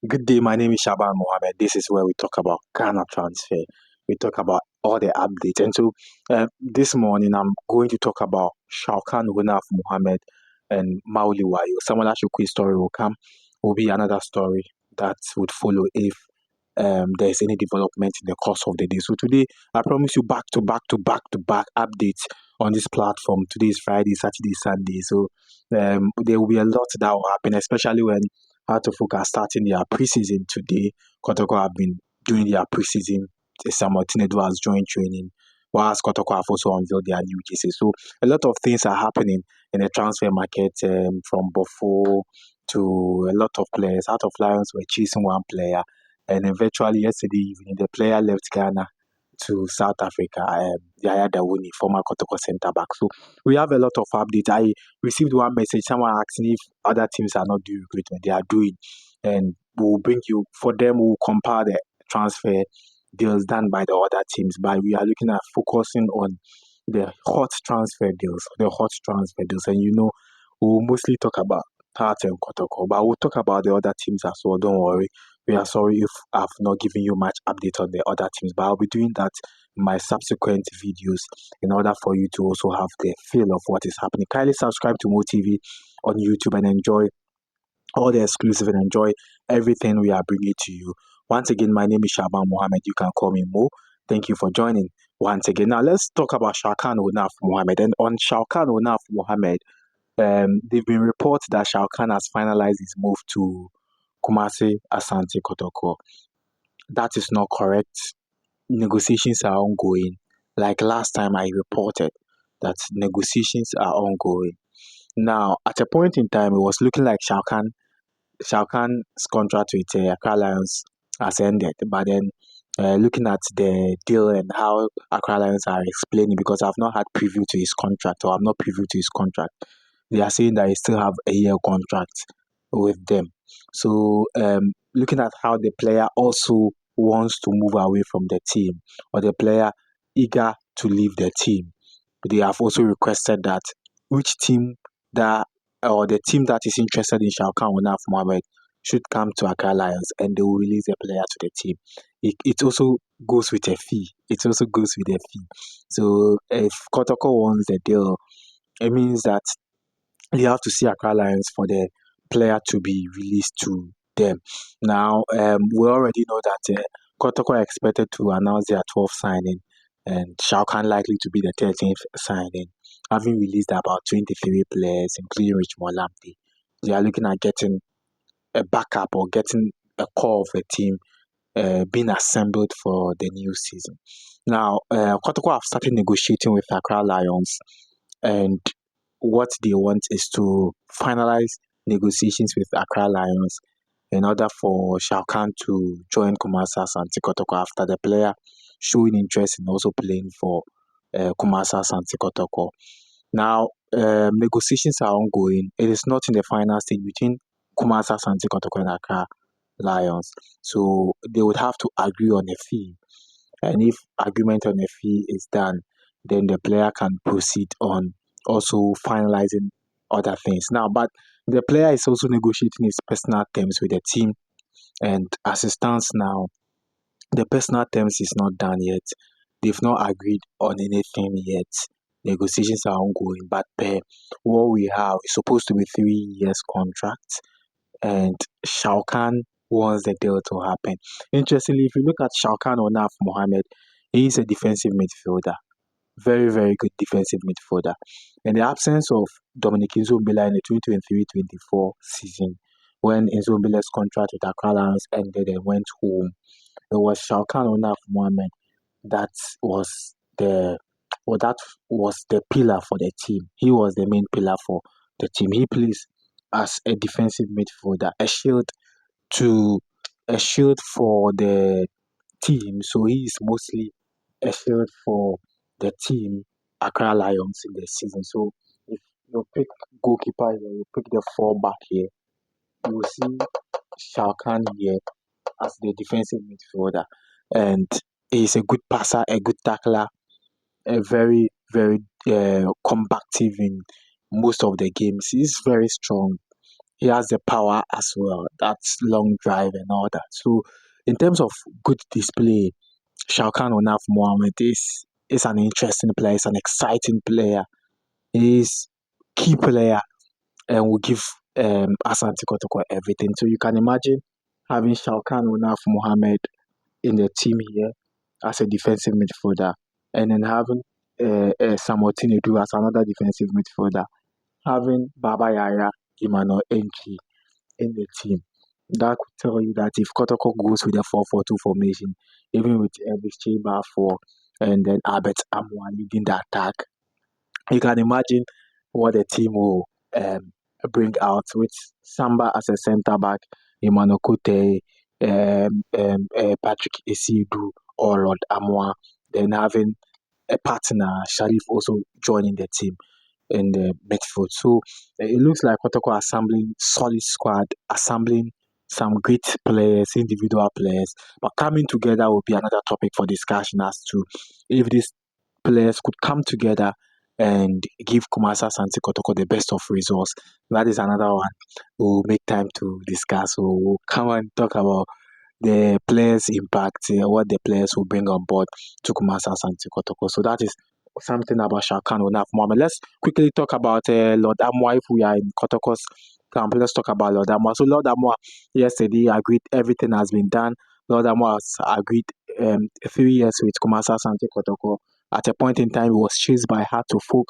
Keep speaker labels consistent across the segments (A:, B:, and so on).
A: Good day, my name is Shaban Mohammed. This is where we talk about Ghana transfer. We talk about all the updates. And so this morning, I'm going to talk about Shalkan Hunaf Mohammed and Mauli Wayo. Someone that quick story will come, will be another story that would follow if there's any development in the course of the day. So today, I promise you back to back to back to back updates on this platform. Today is Friday, Saturday, Sunday. So there will be a lot that will happen, especially when Heart of Oak are starting their preseason today. Kotoko have been doing their preseason. Samuel Tinedu has joined training, whilst Kotoko have also unveiled their new jerseys. So a lot of things are happening in the transfer market, from Bofo to a lot of players. Heart of Lions were chasing one player, and eventually yesterday evening the player left Ghana to South Africa, Yaya Dawuni, former Kotoko centre back. So we have a lot of updates. I received one message, someone asking if other teams are not doing recruitment. They are doing, and we'll bring you, for them, we'll compare the transfer deals done by the other teams. But we are looking at focusing on the hot transfer deals, and we'll mostly talk about Heart and Kotoko, but we'll talk about the other teams as well. Don't worry. We are sorry if I've not given you much update on the other teams, but I'll be doing that in my subsequent videos in order for you to also have the feel of what is happening. Kindly subscribe to Mo TV on YouTube and enjoy all the exclusive and enjoy everything we are bringing to you. Once again, my name is Shaban Mohammed. You can call me Mo. Thank you for joining once again. Now let's talk about Shalkan Onaf Mohammed. And on Shalkan Onaf Mohammed, they've been reports that Shalkan has finalized his move to Kumasi Asante Kotoko. That is not correct. Negotiations are ongoing. Like last time I reported that negotiations are ongoing. Now, at a point in time, it was looking like Shalkan's contract with Accra Lions has ended. But then, looking at the deal and how Accra Lions are explaining, because I've not had preview to his contract, or I'm not privy to his contract, they are saying that he still have a year contract with them. So, looking at how the player also wants to move away from the team, or the player eager to leave the team, they have also requested that which team that or the team that is interested in Shalkan Onaf Mohammed should come to Accra Lions, and they will release the player to the team. It also goes with a fee. It also goes with a fee. So if Kotoko wants the deal, it means that you have to see Accra Lions for the player to be released to them. Now, we already know that Kotoko are expected to announce their 12th signing, and Shalkan likely to be the 13th signing, having released about 23 players, including Richmond Lamptey. They are looking at getting a backup or getting a core of a team being assembled for the new season. Now, Kotoko have started negotiating with Accra Lions, and what they want is to finalize negotiations with Accra Lions in order for Shalkan to join Kumasi Asante Kotoko after the player showing interest in also playing for Kumasi Asante Kotoko. Now, negotiations are ongoing. It is not in the final stage between Kumasi Asante Kotoko and Accra Lions. So they would have to agree on a fee. And if agreement on a fee is done, then the player can proceed on also finalizing other things. Now, but the player is also negotiating his personal terms with the team, and as it stands now, the personal terms is not done yet. They've not agreed on anything yet. Negotiations are ongoing, but what we have is supposed to be 3 years contract, and Shalkan wants the deal to happen. Interestingly, if you look at Shalkan Onaf Mohammed, he is a defensive midfielder. Very, very good defensive midfielder. In the absence of Dominic Nzombela in the 2023-24 season, when Nzombela's contract with Accra Lions ended and went home, it was Shalkan Onaf Mohammed that was the that was the pillar for the team. He was the main pillar for the team. He plays as a defensive midfielder, to a shield for the team. So he is mostly a shield for the team, Accra Lions, in the season. So if you pick goalkeeper here, you pick the four back here, you will see Shalkan here as the defensive midfielder, and he's a good passer, a good tackler, a very, very combative in most of the games. He's very strong. He has the power as well. That's long drive and all that. So in terms of good display, Shalkan Onaf Mohammed is an interesting player. He's an exciting player. He's key player and will give Asante Kotoko everything. So you can imagine having Shalkan Onaf Mohammed in the team here as a defensive midfielder, and then having Samuel Tinedu as another defensive midfielder, having Baba Yaya, Emmanuel Enki in the team. That could tell you that if Kotoko goes with a 4-4-2 formation, even with Elvis Chamber 4 and then Albert Amoah leading the attack, you can imagine what the team will bring out with Samba as a centre back, Emmanuel Kote, Patrick Esidu, or Lord Amoah, then having a partner, Sharif, also joining the team in the midfield. So it looks like Kotoko assembling solid squad, assembling some great players, individual players, but coming together will be another topic for discussion as to if these players could come together and give Kumasa Santi Kotoko the best of results. That is another one we'll make time to discuss. So we'll come and talk about the players' impact, what the players will bring on board to Kumasa Santi Kotoko. So that is something about Shakan Onaf Mohammed. Let's quickly talk about Lord Amoah. If we are in Kotoko's camp, let's talk about Lord Amoah. So Lord Amoah yesterday agreed everything has been done. Lord Amoah has agreed 3 years with Kumasa Santi Kotoko. At a point in time, he was chased by Heart to Folk,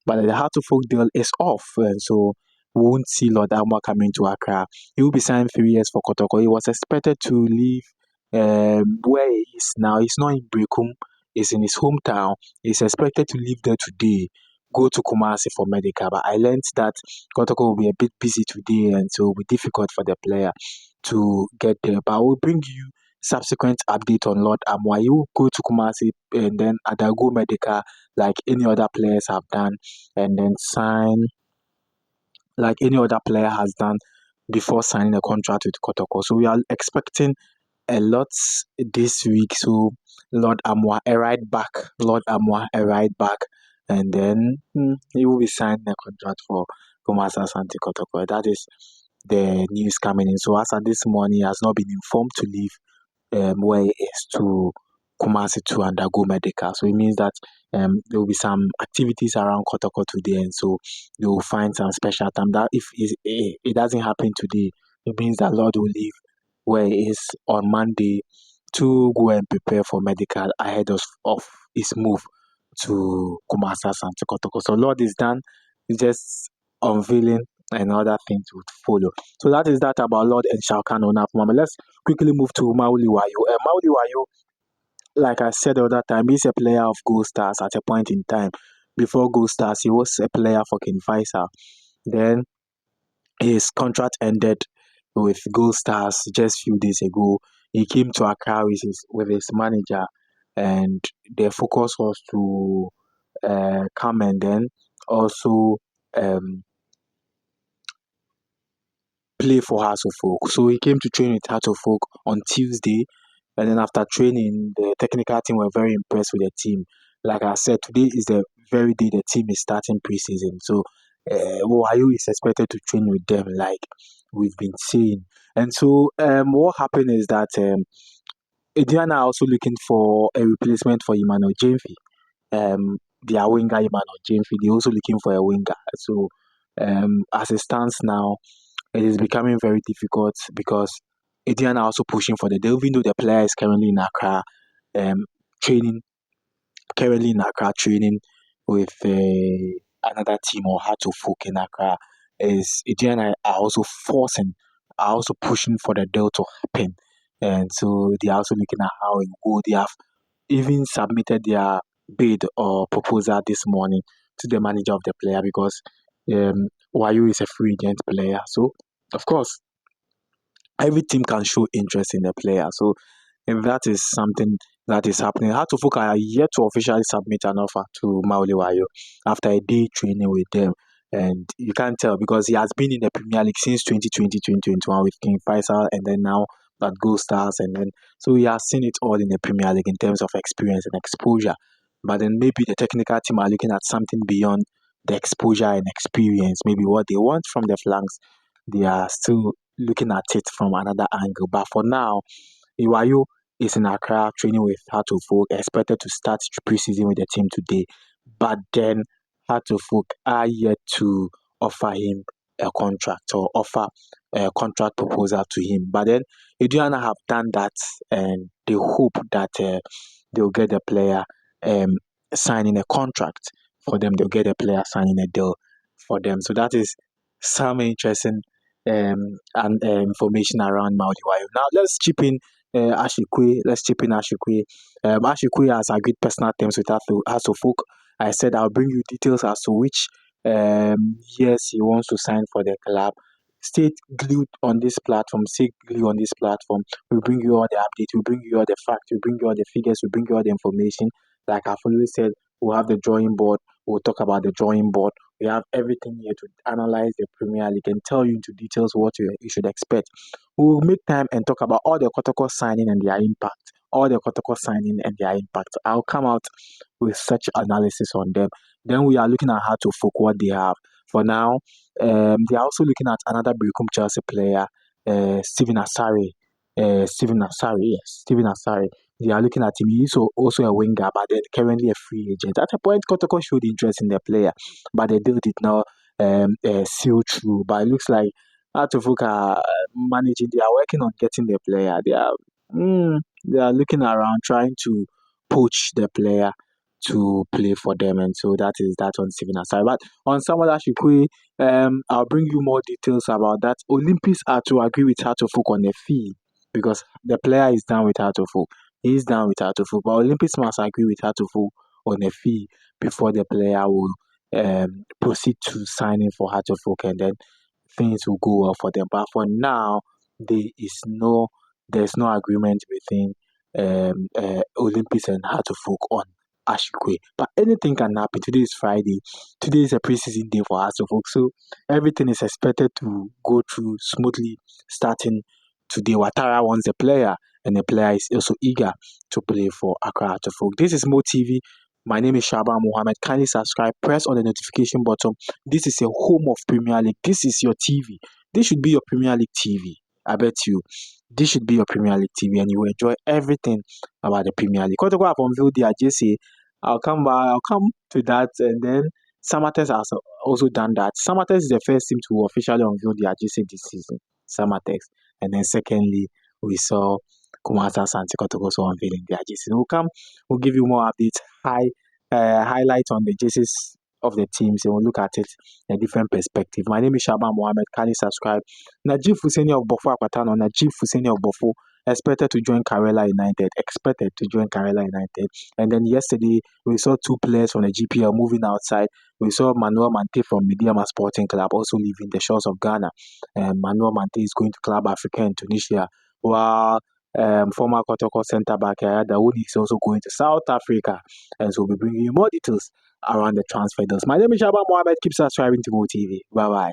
A: but the Heart to Folk deal is off, and so we won't see Lord Amoah coming to Accra. He will be signed 3 years for Kotoko. He was expected to leave where he is now. He's not in Brekum, he's in his hometown. He's expected to leave there today, go to Kumasi for medical. But I learned that Kotoko will be a bit busy today, and so it will be difficult for the player to get there. But I will bring you subsequent update on Lord Amoah. You go to Kumasi and then undergo medical like any other players have done, and then sign like any other player has done before signing a contract with Kotoko. So we are expecting a lot this week. So Lord Amoah, a right back, Lord Amoah, a right back, and then he will be signing a contract for Kumasa Santi Kotoko. That is the news coming in. So as at this morning, he has not been informed to leave where he is to Kumasi to undergo medical. So it means that there will be some activities around Kotoko today, and so they will find some special time. That if it doesn't happen today, it means that Lord will leave where he is on Monday to go and prepare for medical ahead of his move to Kumasi and Kotoko. So Lord is done. He's just unveiling and other things would follow. So that is that about Lord and Shalkan Onaf Mama. Let's quickly move to Mauli Wayo. Mauli Wayo, like I said the other time, he's a player of Gold Stars at a point in time. Before Gold Stars, he was a player for King Faisal. Then his contract ended with Gold Stars just few days ago. He came to Accra with his manager, and their focus was to come and then also um, play for Hearts of Folk. So he came to train with Hearts of Folk on Tuesday, and then after training, the technical team were very impressed with the team. Like I said, today is the very day the team is starting preseason. So Wayu is expected to train with them, like we've been saying. And so what happened is that Indiana are also looking for a replacement for Emmanuel Jamfi. Their winger Emmanuel Jamfi, they're also looking for a winger. So as it stands now, it is becoming very difficult because Indiana are also pushing for the deal, even though the player is currently in Accra, um, training, training with another team or how to folk in Accra. Is Indiana are also are also pushing for the deal to happen, and so they are also looking at how it will go. They have even submitted their bid or proposal this morning to the manager of the player because Wayu is a free agent player. So, of course, every team can show interest in the player. So, if that is something that is happening, Hatufuka are yet to officially submit an offer to Mauli Wayo after a day training with them. And you can't tell because he has been in the Premier League since 2020, 2021 with King Faisal, and then now that Gold Stars, and then so he has seen it all in the Premier League in terms of experience and exposure. But then maybe the technical team are looking at something beyond the exposure and experience, maybe what they want from the flanks they are still looking at it from another angle. But for now, Iwayo is in Accra training with Hartlepool, expected to start preseason with the team today. But then Hartlepool are yet to offer him a contract or offer a contract proposal to him. But then Adriana have done that, and they hope that they'll get the player um, signing a contract for them. They'll get a player signing a deal for them. So that is some interesting and information around Maudiwayo. Now let's chip in Ashikwe. Let's chip in Ashikwe. Ashikwe has agreed personal terms with Hasofuk. I said I'll bring you details as to which years he wants to sign for the club. Stay glued on this platform. Stay glued on this platform. We bring you all the updates. We bring you all the facts. We bring you all the figures. We bring you all the information. Like I've always said, we'll have the drawing board. We'll talk about the drawing board. We have everything here to analyze the Premier League and tell you into details what you should expect. We will make time and talk about all the Kotoko signing and their impact. All the Kotoko signing and their impact. I'll come out with such analysis on them. Then we are looking at how to focus what they have. For now, they are also looking at another Bricum Chelsea player, Steven Asari. Yes, Steven Asari. They are looking at him. He is also a winger, but then currently a free agent. At a point, Kotoko showed interest in the player, but the deal did not seal through. But it looks like Atufuk are managing. They are working on getting the player. They are looking around trying to poach the player to play for them, and so that is that on Steven Asari. But on Samuel Ashikwe, I'll bring you more details about that. Olympics are to agree with Atufuk on the fee because the player is down with Atufuk. He is down with Atufuk, but Olympics must agree with Atufuk on a fee before the player will proceed to signing for Hartlepool, and then things will go well for them. But for now, there's no agreement between Olympics and Hartlepool on Ashikwe. But anything can happen. Today is Friday. Today is a preseason day for Hartlepool, so everything is expected to go through smoothly starting today. Ouattara wants the player, and the player is also eager to play for Accra Hartlepool. This is Mo TV. My name is Shaban Mohammed. Kindly subscribe, press on the notification button. This is your home of Premier League. This is your TV. This should be your Premier League TV. I bet you. This should be your Premier League TV, and you will enjoy everything about the Premier League. Because I've unveiled the JC, I'll come to that, and then Samatex has also done that. Samatex is the first team to officially unveil the JC this season. Samatex. And then secondly, we saw Kumasa Santi Kotoko also unveiling their jerseys. We'll give you more updates, highlights on the jerseys of the teams, and we'll look at it in a different perspective. My name is Shaban Mohammed. Kindly subscribe. Najib Fuseni of Bofo Akpatano, Najib Fuseni of Bofo, expected to join Karela United. And then yesterday, we saw two players from the GPL moving outside. We saw Manuel Mante from Mediama Sporting Club also leaving the shores of Ghana. Manuel Mante is going to Club Africa in Tunisia, while former Kotoko centre back Dawood is also going to South Africa, and so we'll be bringing you more details around the transfer deals. My name is Shaban Mohammed. Keep subscribing to Mo TV. Bye bye.